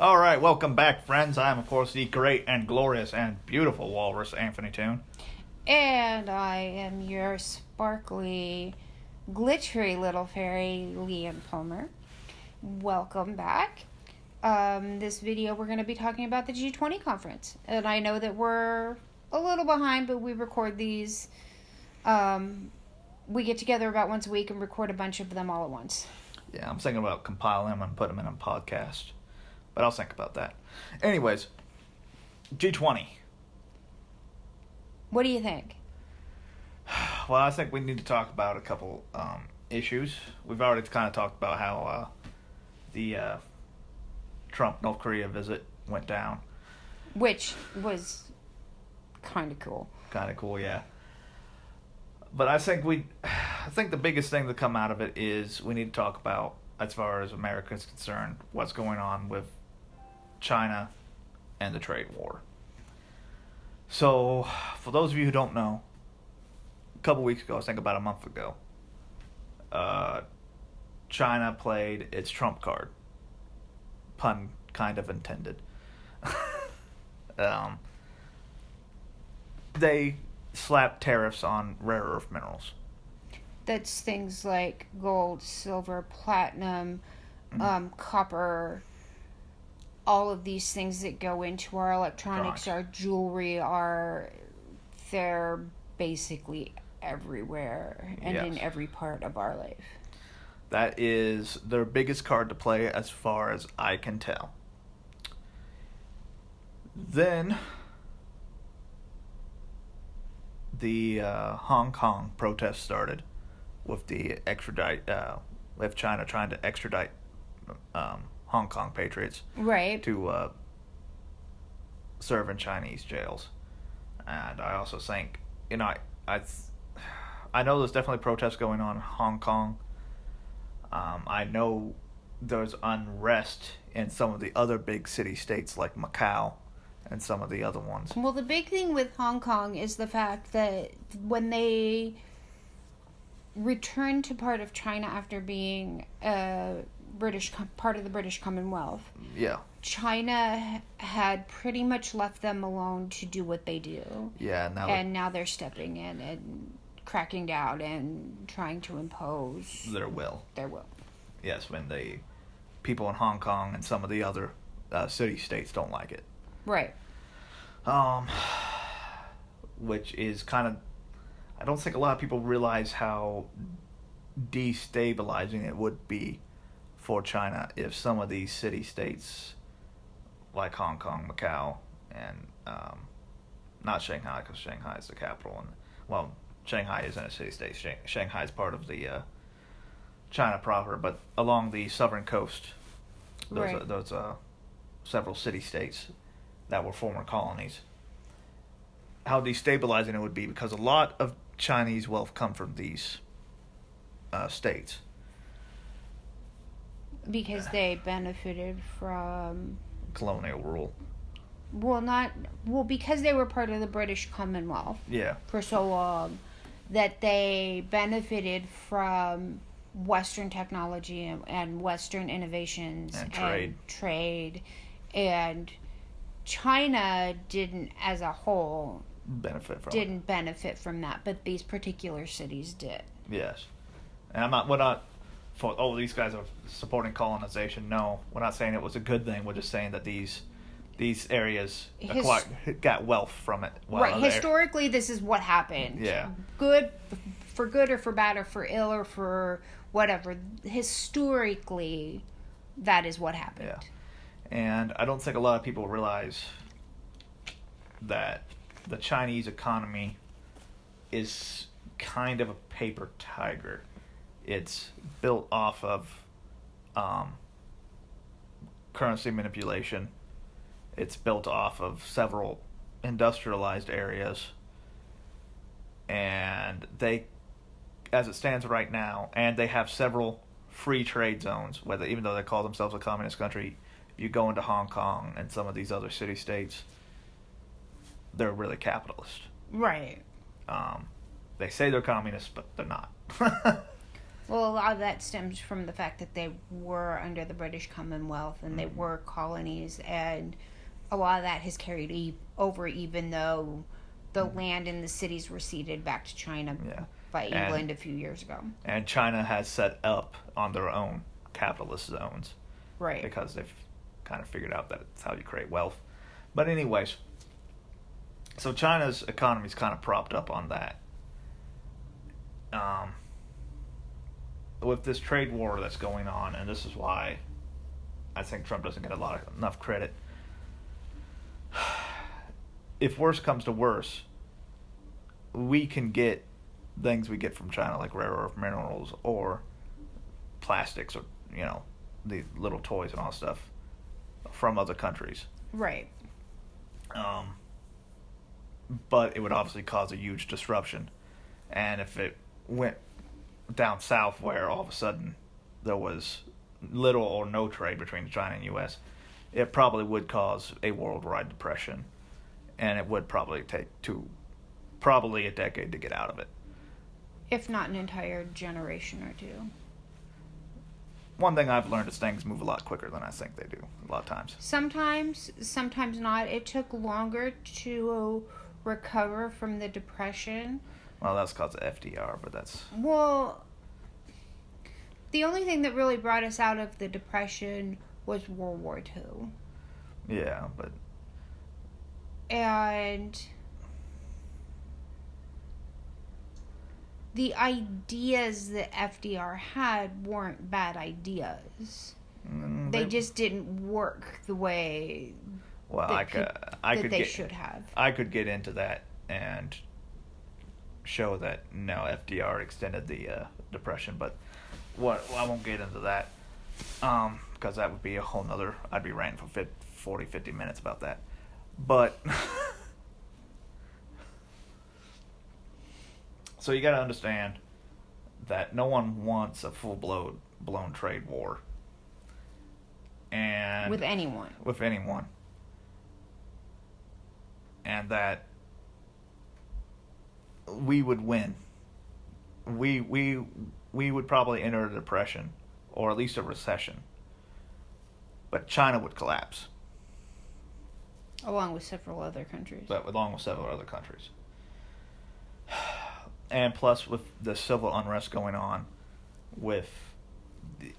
All right, welcome back, friends. I am, of course, the great and glorious and beautiful Walrus, Anthony Toon. And I am your sparkly, glittery little fairy, Leanne Palmer. Welcome back. This video we're going to be talking about the G20 conference. And I know that we're a little behind, but we record these. We get together about once a week and record a bunch of them all at once. Yeah, I'm thinking about compiling them and putting them in a podcast. But I'll think about that. Anyways, G20. What do you think? Well, I think we need to talk about a couple issues. We've already kind of talked about how the Trump North Korea visit went down. Which was kind of cool. Kind of cool, yeah. But I think the biggest thing to come out of it is we need to talk about, as far as America is concerned, what's going on with China and the trade war. So, for those of you who don't know, a couple weeks ago, I think about a month ago, China played its trump card. Pun kind of intended. They slapped tariffs on rare earth minerals. That's things like gold, silver, platinum, copper, all of these things that go into our electronics, our jewelry, they're basically everywhere and in every part of our life. That is their biggest card to play as far as I can tell. Then the Hong Kong protest started with with China trying to extradite Hong Kong patriots, right, to serve in Chinese jails. And I also think, I know there's definitely protests going on in Hong Kong. I know there's unrest in some of the other big city-states like Macau and some of the other ones. Well, the big thing with Hong Kong is the fact that when they returned to part of China after being part of the British Commonwealth, China had pretty much left them alone to do what they do. Yeah, now they're stepping in and cracking down and trying to impose their will. Yes, when the people in Hong Kong and some of the other city-states don't like it. Right. Which is kind of, I don't think a lot of people realize how destabilizing it would be for China if some of these city-states like Hong Kong, Macau, and not Shanghai, because Shanghai is the capital, and Shanghai isn't a city-state. Shanghai is part of the China proper, but along the southern coast, those several city-states that were former colonies. How destabilizing it would be, because a lot of Chinese wealth come from these states. Because they benefited from colonial rule. Because they were part of the British Commonwealth. Yeah. For so long, that they benefited from Western technology and Western innovations and trade, and China didn't, as a whole, benefit from that, but these particular cities did. Yes, and we're not for these guys are supporting colonization. No, we're not saying it was a good thing. We're just saying that these areas got wealth from it. Right. Historically, this is what happened. Yeah. For good or for bad or for ill or for whatever. Historically, that is what happened. Yeah. And I don't think a lot of people realize that the Chinese economy is kind of a paper tiger. It's built off of currency manipulation. It's built off of several industrialized areas. And they, as it stands right now, and they have several free trade zones, even though they call themselves a communist country, you go into Hong Kong and some of these other city-states, they're really capitalist. Right. They say they're communists, but they're not. Well, a lot of that stems from the fact that they were under the British Commonwealth and they were colonies, and a lot of that has carried over, even though the land and the cities were ceded back to China by England a few years ago. And China has set up on their own capitalist zones. Right. Because they've kind of figured out that it's how you create wealth. But anyways, so China's economy is kind of propped up on that. With this trade war that's going on, and this is why I think Trump doesn't get enough credit. If worse comes to worse, we can get things we get from China, like rare earth minerals or plastics, or these little toys and all stuff, from other countries. Right. But it would obviously cause a huge disruption, and if it went down south, where all of a sudden there was little or no trade between China and U.S., it probably would cause a worldwide depression, and it would probably take a decade to get out of it. If not an entire generation or two. One thing I've learned is things move a lot quicker than I think they do, a lot of times. Sometimes not. It took longer to recover from the Depression. Well, that's because of FDR, but that's... Well, the only thing that really brought us out of the Depression was World War II. Yeah, but... And the ideas that FDR had weren't bad ideas. They just didn't work the way they should have. I could get into that and show that FDR extended the Depression, but I won't get into that because that would be a whole nother... I'd be ranting for 50 minutes about that. But so you got to understand that no one wants a full-blown trade war. And with anyone. And that we would win. We would probably enter a depression, or at least a recession. But China would collapse. Along with several other countries. And plus, with the civil unrest going on, with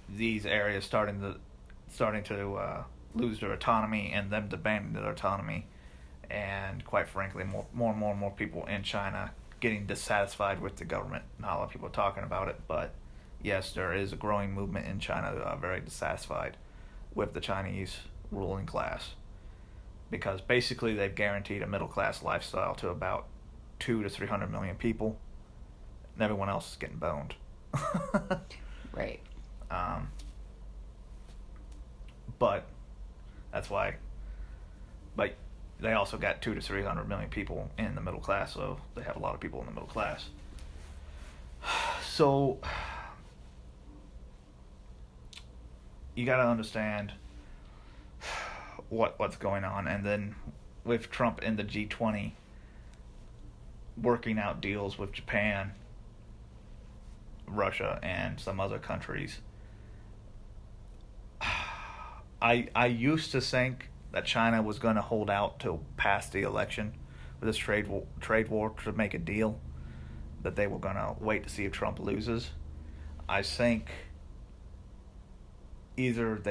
these areas starting to lose their autonomy, and them demanding their autonomy, and quite frankly, more and more people in China getting dissatisfied with the government. Not a lot of people are talking about it, but yes, there is a growing movement in China very dissatisfied with the Chinese ruling class, because basically they've guaranteed a middle-class lifestyle to about 200 to 300 million people, and everyone else is getting boned. Right. But that's why. But they also got 200 to 300 million people in the middle class, so they have a lot of people in the middle class. So you got to understand what's going on, and then with Trump in the G20 working out deals with Japan, Russia, and some other countries. I used to think that China was going to hold out till past the election with this trade war to make a deal, that they were going to wait to see if Trump loses. I think either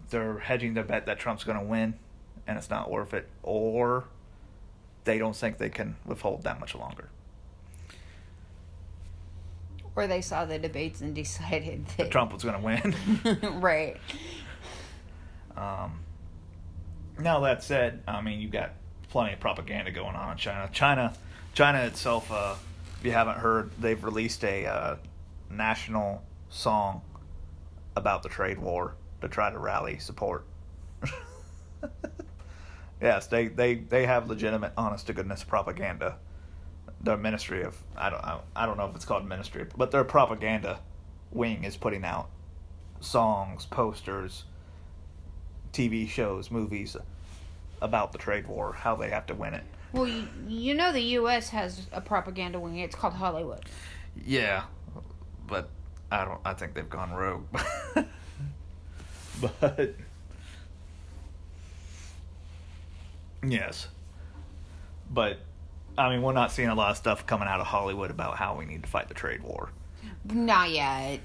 they're hedging their bet that Trump's going to win and it's not worth it, or they don't think they can withhold that much longer. Or they saw the debates and decided that Trump was going to win. Right. Now that said, I mean, you've got plenty of propaganda going on in China. China itself, if you haven't heard, they've released a national song about the trade war to try to rally support. Yes, they have legitimate, honest to goodness propaganda. Their ministry of I don't know if it's called ministry, but their propaganda wing is putting out songs, posters, TV shows, movies about the trade war, how they have to win it. Well, the U.S. has a propaganda wing. It's called Hollywood. Yeah, but I think they've gone rogue. But yes. But I mean, we're not seeing a lot of stuff coming out of Hollywood about how we need to fight the trade war. Not yet.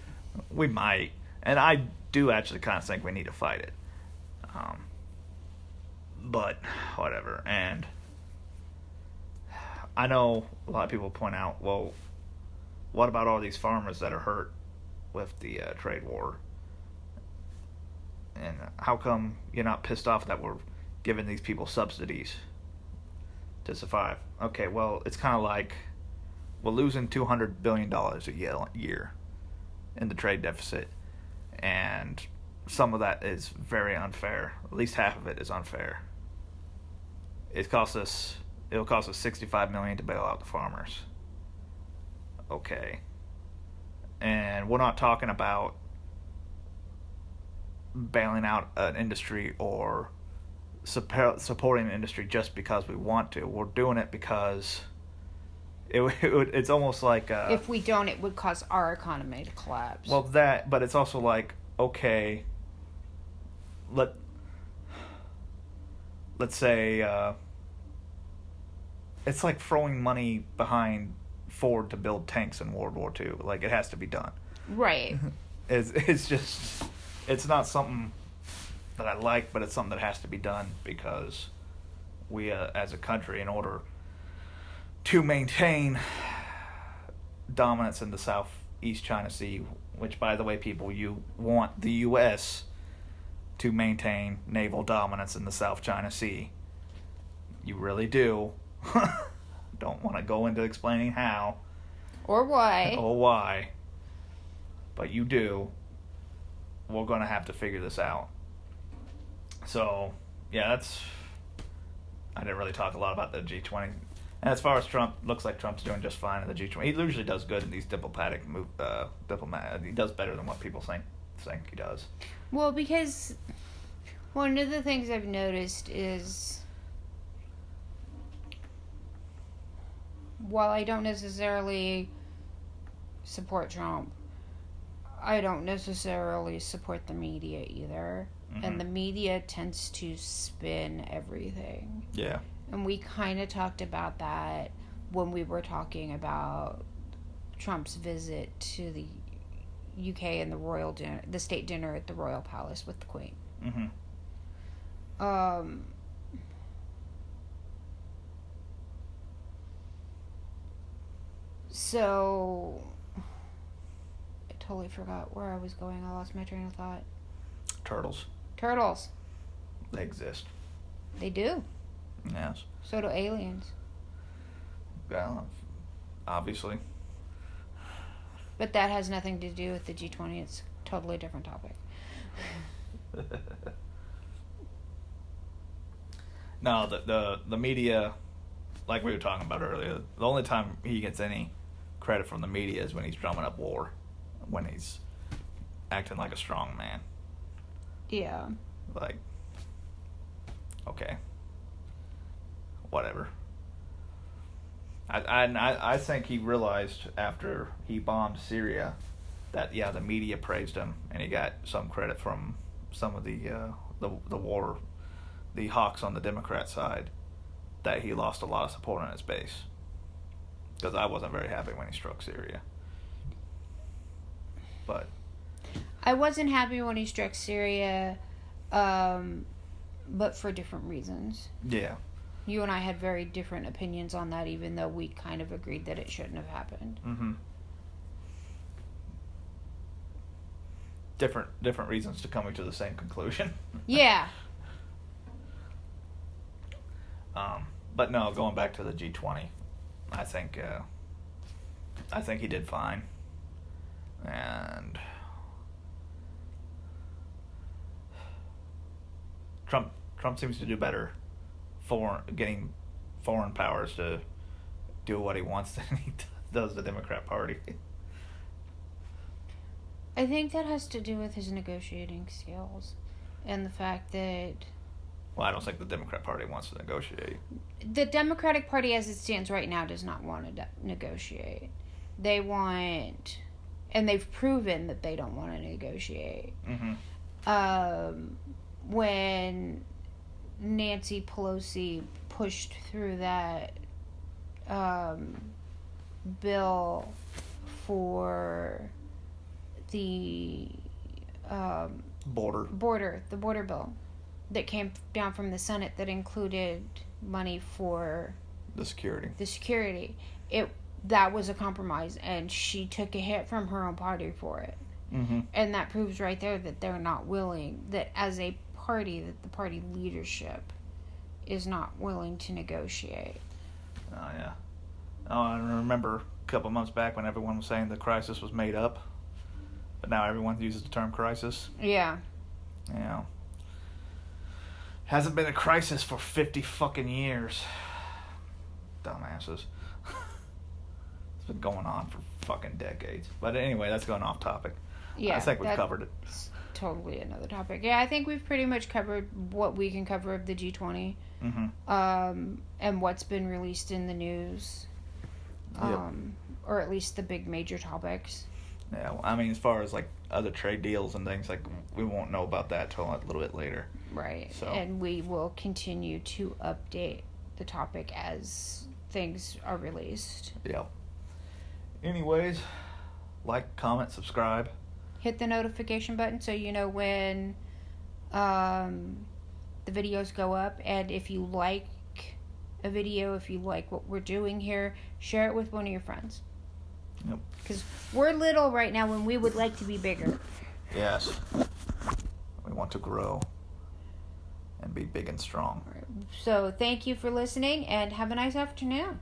We might, and I do actually kind of think we need to fight it. But whatever. And I know a lot of people point out, well, what about all these farmers that are hurt with the trade war? And how come you're not pissed off that we're giving these people subsidies to survive? Okay, well, it's kind of like we're losing $200 billion a year in the trade deficit, and some of that is very unfair. At least half of it is unfair. It'll cost us $65 million to bail out the farmers. Okay. And we're not talking about bailing out an industry or supporting an industry just because we want to. We're doing it because it's almost like if we don't, it would cause our economy to collapse. Well, but it's also like, okay, let's say it's like throwing money behind Ford to build tanks in World War II. Like, it has to be done. Right. It's just, it's not something that I like, but it's something that has to be done because we, as a country, in order to maintain dominance in the Southeast China Sea, which, by the way, people, you want the U.S. to maintain naval dominance in the South China Sea. You really do. Don't want to go into explaining how. Or why. Or why. But you do. We're going to have to figure this out. So, yeah, I didn't really talk a lot about the G20. And as far as Trump, looks like Trump's doing just fine in the G20. He usually does good in these diplomatic he does better than what people think he does. Well, because one of the things I've noticed is, while I don't necessarily support Trump, I don't necessarily support the media either. Mm-hmm. And the media tends to spin everything. Yeah. And we kind of talked about that when we were talking about Trump's visit to the UK and the state dinner at the Royal Palace with the Queen. Mm-hmm. So I totally forgot where I was going. I lost my train of thought. Turtles. They exist. They do. Yes. So do aliens. Well, obviously. But that has nothing to do with the G20. It's a totally different topic. No, the media, like we were talking about earlier, the only time he gets any credit from the media is when he's drumming up war, when he's acting like a strong man. Yeah. Like, okay. Whatever. I think he realized after he bombed Syria that, yeah, the media praised him and he got some credit from some of the war, the hawks on the Democrat side, that he lost a lot of support on his base. Because I wasn't very happy when he struck Syria. But I wasn't happy when he struck Syria, but for different reasons. Yeah. You and I had very different opinions on that, even though we kind of agreed that it shouldn't have happened. Mm-hmm. Different reasons to coming to the same conclusion. Yeah. But no, going back to the G20, I think he did fine, and Trump seems to do better getting foreign powers to do what he wants than he does the Democrat Party. I think that has to do with his negotiating skills and the fact that... Well, I don't think the Democrat Party wants to negotiate. The Democratic Party, as it stands right now, does not want to negotiate. They want and they've proven that they don't want to negotiate. When Nancy Pelosi pushed through that bill for the border bill that came down from the Senate that included money for the security. That was a compromise, and she took a hit from her own party for it. And that proves right there that they're not willing, that as a party, that the party leadership is not willing to negotiate. Oh, yeah. Oh, I remember a couple months back when everyone was saying the crisis was made up, but now everyone uses the term crisis. Yeah. Yeah. Hasn't been a crisis for 50 fucking years. Dumbasses. It's been going on for fucking decades. But anyway, that's going off topic. Yeah, I think we've covered it. Totally another topic. Yeah, I think we've pretty much covered what we can cover of the G20. And what's been released in the news. Or at least the big major topics. Yeah, well, I mean, as far as like other trade deals and things, like we won't know about that till a little bit later. Right. So. And we will continue to update the topic as things are released. Yeah. Anyways, like, comment, subscribe. Hit the notification button so you know when the videos go up. And if you like a video, if you like what we're doing here, share it with one of your friends. Yep. Because we're little right now and we would like to be bigger. Yes. We want to grow and be big and strong. So thank you for listening and have a nice afternoon.